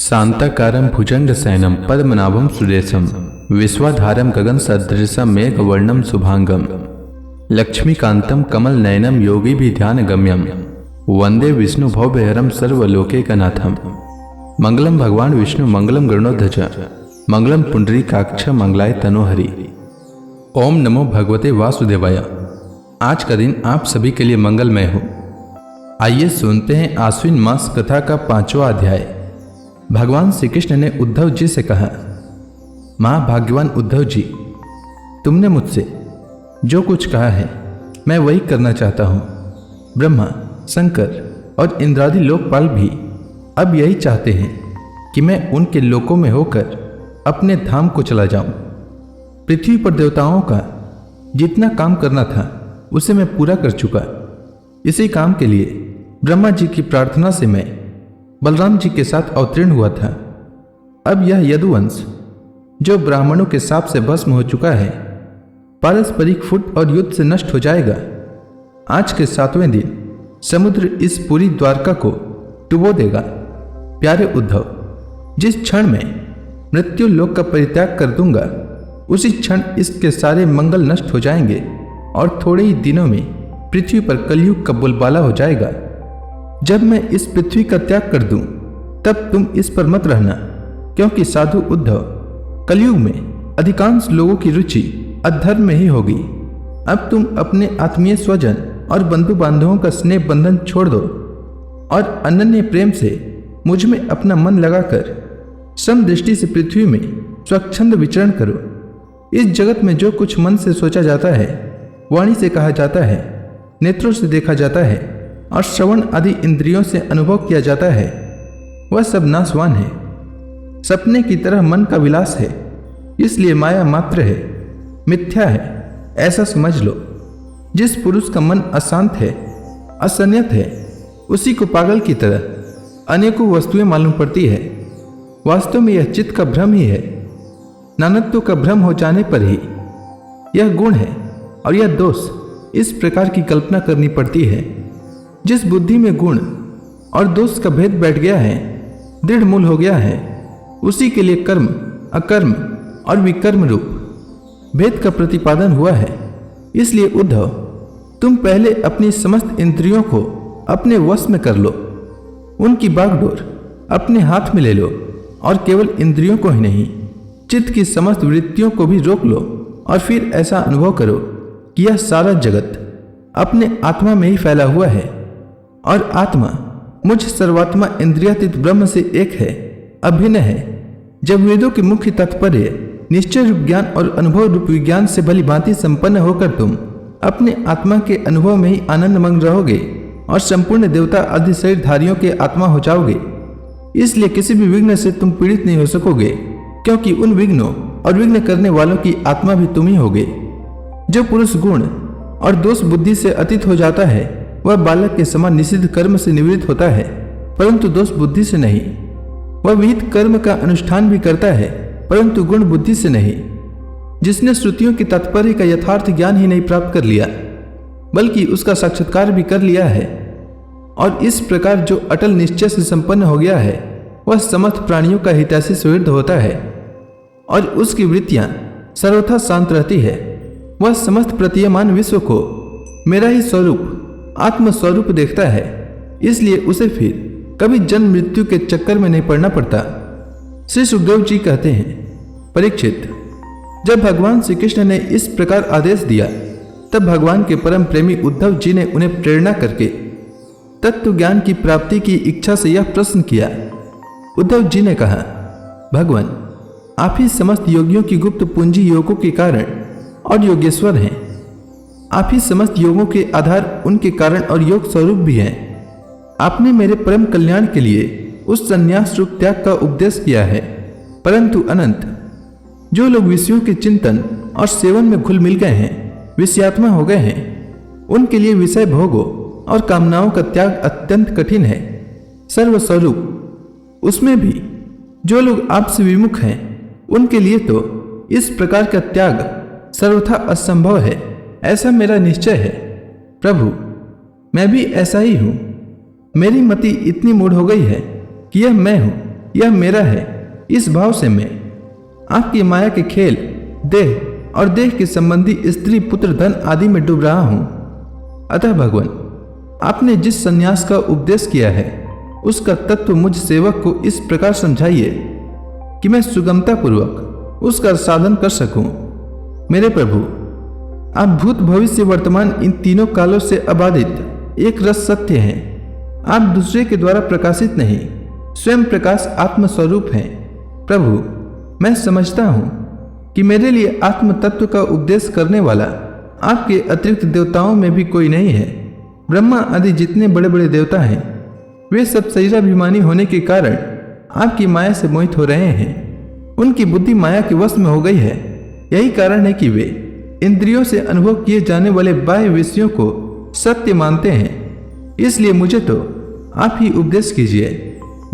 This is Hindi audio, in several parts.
शांताकारं भुजंगशयनं पद्मनाभं सुरेशं विश्वाधारं गगनसदृशं मेघवर्णं शुभांगं लक्ष्मीकान्तं कमलनयनं योगिभिध्यानगम्यं वंदे विष्णुभवभयहरं सर्वलोकैकनाथं। मंगलम भगवान विष्णु मंगलम गरुड़ध्वज मंगलम पुंडरीकाक्ष मंगलाय तनोहरि। ओम नमो भगवते वासुदेवाय। आज का दिन आप सभी के लिए मंगलमय हो। आइए सुनते हैं आश्विन मास कथा का 5वां अध्याय। भगवान श्री कृष्ण ने उद्धव जी से कहा, महाभाग्यवान उद्धव जी, तुमने मुझसे जो कुछ कहा है मैं वही करना चाहता हूँ। ब्रह्मा, शंकर और इंद्रादि लोकपाल भी अब यही चाहते हैं कि मैं उनके लोकों में होकर अपने धाम को चला जाऊं। पृथ्वी पर देवताओं का जितना काम करना था उसे मैं पूरा कर चुका। इसी काम के लिए ब्रह्मा जी की प्रार्थना से मैं बलराम जी के साथ अवतीर्ण हुआ था। अब यह यदुवंश जो ब्राह्मणों के शाप से भस्म हो चुका है, पारस्परिक फुट और युद्ध से नष्ट हो जाएगा। आज के 7वें दिन समुद्र इस पूरी द्वारका को डुबो देगा। प्यारे उद्धव, जिस क्षण में मृत्यु लोक का परित्याग कर दूंगा उसी क्षण इसके सारे मंगल नष्ट हो जाएंगे और थोड़े ही दिनों में पृथ्वी पर कलयुग का बोलबाला हो जाएगा। जब मैं इस पृथ्वी का त्याग कर दूं तब तुम इस पर मत रहना, क्योंकि साधु उद्धव, कलयुग में अधिकांश लोगों की रुचि अधर्म में ही होगी। अब तुम अपने आत्मीय स्वजन और बंधु बांधवों का स्नेह बंधन छोड़ दो और अनन्य प्रेम से मुझ में अपना मन लगाकर समदृष्टि से पृथ्वी में स्वच्छंद विचरण करो। इस जगत में जो कुछ मन से सोचा जाता है, वाणी से कहा जाता है, नेत्रों से देखा जाता है और श्रवण आदि इंद्रियों से अनुभव किया जाता है, वह सब नाशवान है। सपने की तरह मन का विलास है, इसलिए माया मात्र है, मिथ्या है, ऐसा समझ लो। जिस पुरुष का मन अशांत है, असंयत है, उसी को पागल की तरह अनेकों वस्तुएं मालूम पड़ती है। वास्तव में यह चित्त का भ्रम ही है। नानत्व का भ्रम हो जाने पर ही यह गुण है और यह दोष, इस प्रकार की कल्पना करनी पड़ती है। जिस बुद्धि में गुण और दोष का भेद बैठ गया है, दृढ़ मूल हो गया है, उसी के लिए कर्म, अकर्म और विकर्म रूप भेद का प्रतिपादन हुआ है। इसलिए उद्धव, तुम पहले अपनी समस्त इंद्रियों को अपने वश में कर लो, उनकी बागडोर अपने हाथ में ले लो और केवल इंद्रियों को ही नहीं, चित्त की समस्त वृत्तियों को भी रोक लो और फिर ऐसा अनुभव करो कि यह सारा जगत अपने आत्मा में ही फैला हुआ है और आत्मा मुझ सर्वात्मा इंद्रियातीत ब्रह्म से एक है, अभिन्न है। जब वेदों के मुख्य तात्पर्य निश्चय रूप ज्ञान और अनुभव रूप विज्ञान से भली भांति संपन्न होकर तुम अपने आत्मा के अनुभव में ही आनंदमग्न रहोगे और संपूर्ण देवता आदि शरीरधारियों के आत्मा हो जाओगे। इसलिए किसी भी विघ्न से तुम पीड़ित नहीं हो सकोगे, क्योंकि उन विघ्नों और विघ्न करने वालों की आत्मा भी तुम ही होगे। जो पुरुष गुण और दोष बुद्धि से अतीत हो जाता है वह बालक के समान निषिद्ध कर्म से निवृत्त होता है, परंतु दोष बुद्धि से नहीं। वह विहित कर्म का अनुष्ठान भी करता है, परंतु गुण बुद्धि से नहीं। जिसने श्रुतियों की तात्पर्य का यथार्थ ज्ञान ही नहीं प्राप्त कर लिया, बल्कि उसका साक्षात्कार भी कर लिया है और इस प्रकार जो अटल निश्चय से संपन्न हो गया है, वह समस्त प्राणियों का हितैषी सुहृद होता है और उसकी वृत्तियां सर्वथा शांत रहती है। वह समस्त प्रतीयमान विश्व को मेरा ही स्वरूप, आत्म स्वरूप देखता है। इसलिए उसे फिर कभी जन्म मृत्यु के चक्कर में नहीं पड़ना पड़ता। श्री सुखदेव जी कहते हैं, परीक्षित, जब भगवान श्री कृष्ण ने इस प्रकार आदेश दिया तब भगवान के परम प्रेमी उद्धव जी ने उन्हें प्रेरणा करके तत्व ज्ञान की प्राप्ति की इच्छा से यह प्रश्न किया। उद्धव जी ने कहा, भगवान, आप ही समस्त योगियों की गुप्त पूंजी योगों के कारण और योगेश्वर हैं। आप ही समस्त योगों के आधार, उनके कारण और योग स्वरूप भी हैं। आपने मेरे परम कल्याण के लिए उस संन्यास रूप त्याग का उपदेश किया है, परंतु अनंत जो लोग विषयों के चिंतन और सेवन में घुल मिल गए हैं, विषयात्मा हो गए हैं, उनके लिए विषय भोगों और कामनाओं का त्याग अत्यंत कठिन है। सर्वस्वरूप उसमें भी जो लोग आपसे विमुख हैं, उनके लिए तो इस प्रकार का त्याग सर्वथा असंभव है, ऐसा मेरा निश्चय है। प्रभु, मैं भी ऐसा ही हूं। मेरी मति इतनी मूढ़ हो गई है कि यह मैं हूं यह मेरा है, इस भाव से मैं आपकी माया के खेल, देह और देह के संबंधी स्त्री, पुत्र, धन आदि में डूब रहा हूं। अतः भगवान, आपने जिस संन्यास का उपदेश किया है उसका तत्व मुझ सेवक को इस प्रकार समझाइए कि मैं सुगमता पूर्वक उसका साधन कर सकूं। मेरे प्रभु, आप भूत, भविष्य, वर्तमान इन तीनों कालों से अबाधित एक रस सत्य हैं। आप दूसरे के द्वारा प्रकाशित नहीं, स्वयं प्रकाश आत्म स्वरूप हैं। प्रभु, मैं समझता हूँ कि मेरे लिए आत्म तत्व का उपदेश करने वाला आपके अतिरिक्त देवताओं में भी कोई नहीं है। ब्रह्मा आदि जितने बड़े बड़े देवता हैं वे सब शरीराभिमानी होने के कारण आपकी माया से मोहित हो रहे हैं। उनकी बुद्धि माया के वश में हो गई है। यही कारण है कि वे इंद्रियों से अनुभव किए जाने वाले बाह्य विषयों को सत्य मानते हैं। इसलिए मुझे तो आप ही उपदेश कीजिए।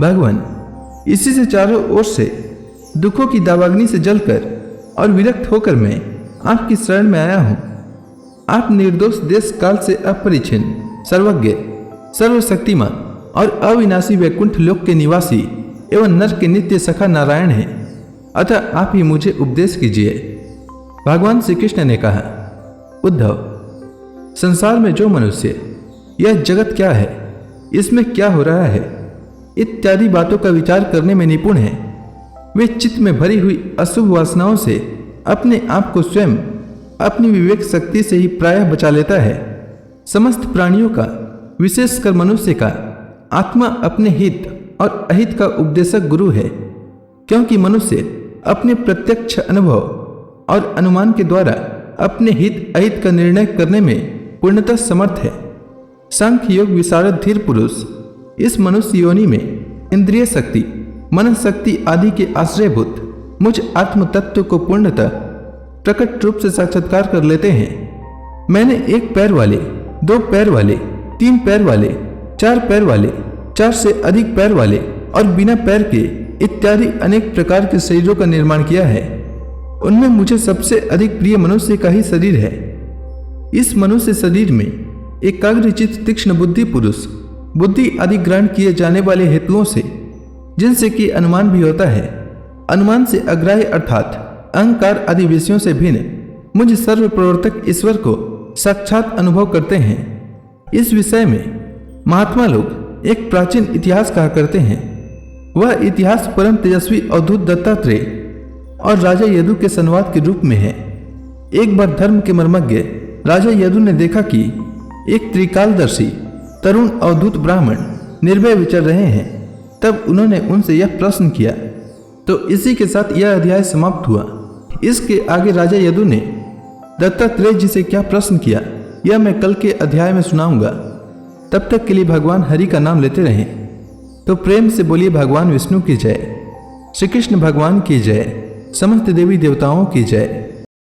भगवान, इसी से चारों ओर से दुखों की दावाग्नि से जलकर और विरक्त होकर मैं आपकी शरण में आया हूँ। आप निर्दोष, देश काल से अपरिच्छिन्न, सर्वज्ञ, सर्वशक्तिमान और अविनाशी वैकुंठ लोक के निवासी एवं नर के नित्य सखा नारायण हैं। अतः आप ही मुझे उपदेश कीजिए। भगवान श्री कृष्ण ने कहा, उद्धव, संसार में जो मनुष्य यह जगत क्या है, इसमें क्या हो रहा है इत्यादि बातों का विचार करने में निपुण है, वे चित्त में भरी हुई अशुभ वासनाओं से अपने आप को स्वयं अपनी विवेक शक्ति से ही प्रायः बचा लेता है। समस्त प्राणियों का, विशेषकर मनुष्य का आत्मा अपने हित और अहित का उपदेशक गुरु है, क्योंकि मनुष्य अपने प्रत्यक्ष अनुभव और अनुमान के द्वारा अपने हित अहित का निर्णय करने में पूर्णतः समर्थ है। सांख्य योग विशारद धीर पुरुष इस मनुष्य योनि में इंद्रिय शक्ति, मन शक्ति आदि के आश्रयभूत मुझ आत्म तत्व को पूर्णतः प्रकट रूप से साक्षात्कार कर लेते हैं। मैंने एक पैर वाले, दो पैर वाले, तीन पैर वाले, चार पैर वाले, चार से अधिक पैर वाले और बिना पैर के इत्यादि अनेक प्रकार के शरीरों का निर्माण किया है। उनमें मुझे सबसे अधिक प्रिय मनुष्य का ही शरीर है। इस मनुष्य शरीर में एकाग्रचित्त तीक्ष्ण बुद्धि पुरुष, बुद्धि आदि ग्रहण किए जाने वाले हेतुओं से, जिनसे कि अनुमान भी होता है, अनुमान से अग्राह्य अर्थात अहंकार आदि विषयों से भिन्न मुझ सर्व प्रवर्तक ईश्वर को साक्षात अनुभव करते हैं। इस विषय में महात्मा लोग एक प्राचीन इतिहास कहा करते हैं। वह इतिहास परम तेजस्वी अवधूत दत्तात्रेय और राजा यदु के संवाद के रूप में है। एक बार धर्म के मर्मज्ञ राजा यदु ने देखा कि एक त्रिकालदर्शी तरुण अवधूत ब्राह्मण निर्भय विचर रहे हैं। तब उन्होंने उनसे यह प्रश्न किया। तो इसी के साथ यह अध्याय समाप्त हुआ। इसके आगे राजा यदु ने दत्तात्रेय जी से क्या प्रश्न किया, यह मैं कल के अध्याय में सुनाऊंगा। तब तक के लिए भगवान हरि का नाम लेते रहें। तो प्रेम से बोलिए भगवान विष्णु की जय, श्री कृष्ण भगवान की जय, समस्त देवी देवताओं की जय।